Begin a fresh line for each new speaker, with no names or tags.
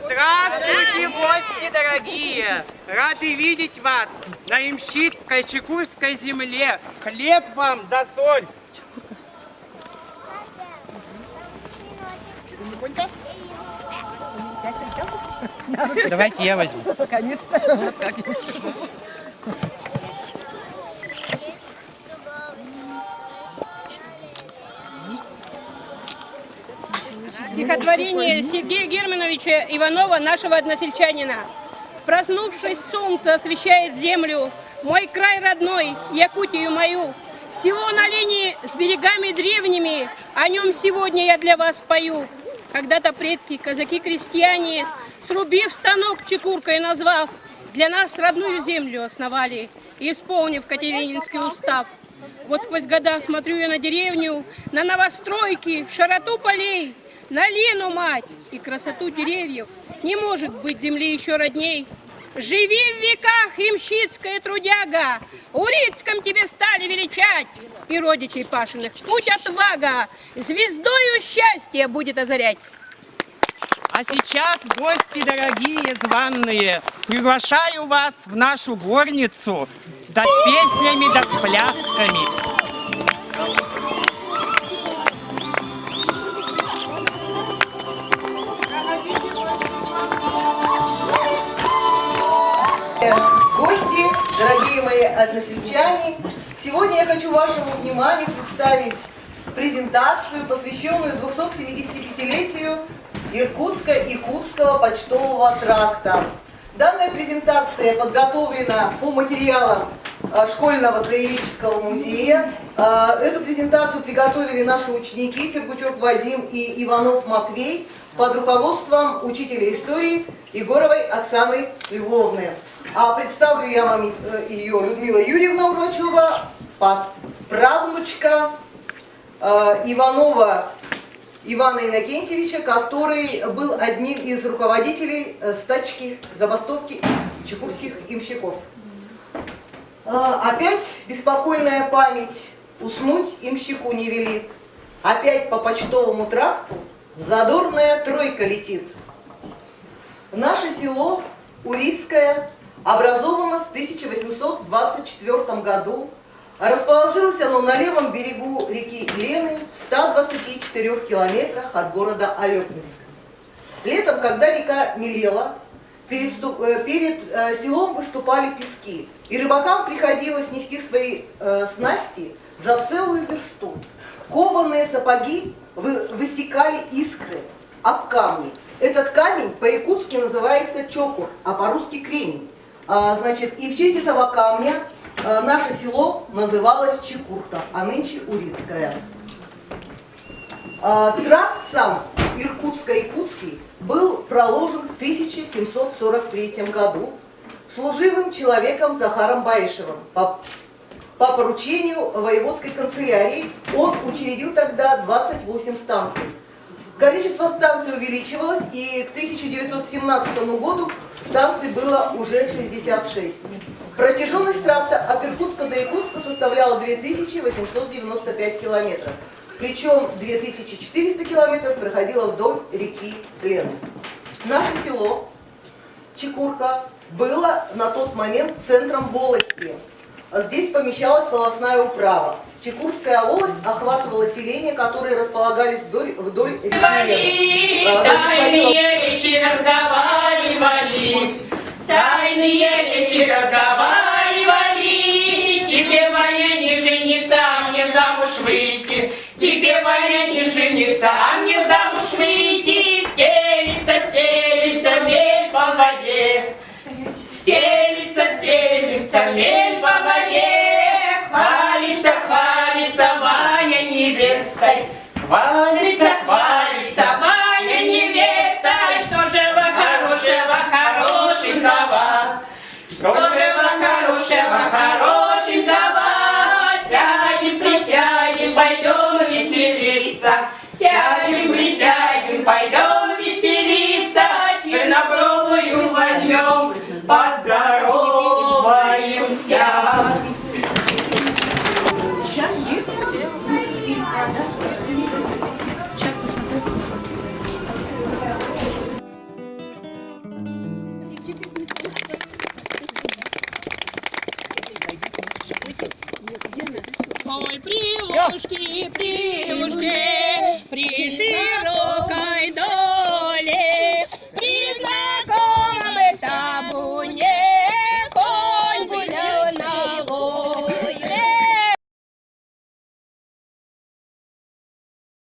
Здравствуйте, гости дорогие! Рады видеть вас на Имщицкой Чекурской земле. Хлеб вам да соль. Давайте я возьму.
Конечно.
Стихотворение Сергея Германовича Иванова, нашего односельчанина. Проснувшись, солнце освещает землю, мой край родной, Якутию мою. Село на линии с берегами древними, о нем сегодня я для вас пою. Когда-то предки, казаки-крестьяне, срубив станок чекуркой назвав, для нас родную землю основали, исполнив Катерининский устав. Вот сквозь года смотрю я на деревню, на новостройки, широту полей, на Лену, мать, и красоту деревьев. Не может быть земли еще родней. Живи в веках, имщицкая трудяга, Урицком тебе стали величать, и родичей пашиных путь отвага звездою счастья будет озарять.
А сейчас, гости дорогие, званные, приглашаю вас в нашу горницу, да с песнями, да с плясками.
Гости, дорогие мои односельчане, сегодня я хочу вашему вниманию представить презентацию, посвященную 275-летию Иркутско-Якутского почтового тракта. Данная презентация подготовлена по материалам школьного краеведческого музея. Эту презентацию приготовили наши ученики Сергучев Вадим и Иванов Матвей под руководством учителя истории Егоровой Оксаны Львовны. А представлю я вам ее Людмила Юрьевна Урвачева, правнучка Иванова Ивана Иннокентьевича, который был одним из руководителей стачки, забастовки чекурских имщиков. Опять беспокойная память, уснуть имщику не велит. Опять по почтовому тракту задорная тройка летит. Наше село Урицкое образовано в 1824 году. Расположилось оно на левом берегу реки Лены в 124 километрах от города Алёпнинска. Летом, когда река мелела, перед селом выступали пески, и рыбакам приходилось нести свои снасти за целую версту. Кованые сапоги высекали искры об камни. Этот камень по-якутски называется чокур, а по-русски кремень. Значит, и в честь этого камня наше село называлось Чекурка, а нынче Урицкое. Тракт сам Иркутско-Якутский был проложен в 1743 году служивым человеком Захаром Баишевым. По поручению воеводской канцелярии он учредил тогда 28 станций. Количество станций увеличивалось, и к 1917 году станций было уже 66. Протяженность тракта от Иркутска до Якутска составляла 2895 километров. Причем 2400 километров проходило вдоль реки Лены. Наше село Чекурка было на тот момент центром волости. Здесь помещалась волостная управа. Чекурская волость охватывала селения, которые располагались вдоль реки Лены.
Тайные речи разговаривали, тайные речи разговаривали. Тебе, Ваня, не жениться, а мне замуж выйти. Тебе, Ваня, не жениться, а мне замуж выйти. Стелится, стелится мель по воде. Стелится, стелится мель по воде. Хвалится, хвалится Ваня невестой. Хвалится, хвалится Ваня невестой. Что же во хорошего, хорошенького? Что же во хорошего, хорошенького? Сядем, присядем, пойдем веселиться. Сядем, присядем, пойдем веселиться. Чернобровую возьмем, поздороваемся.
Сейчас есть. Сейчас посмотрю. Девушки при лужке.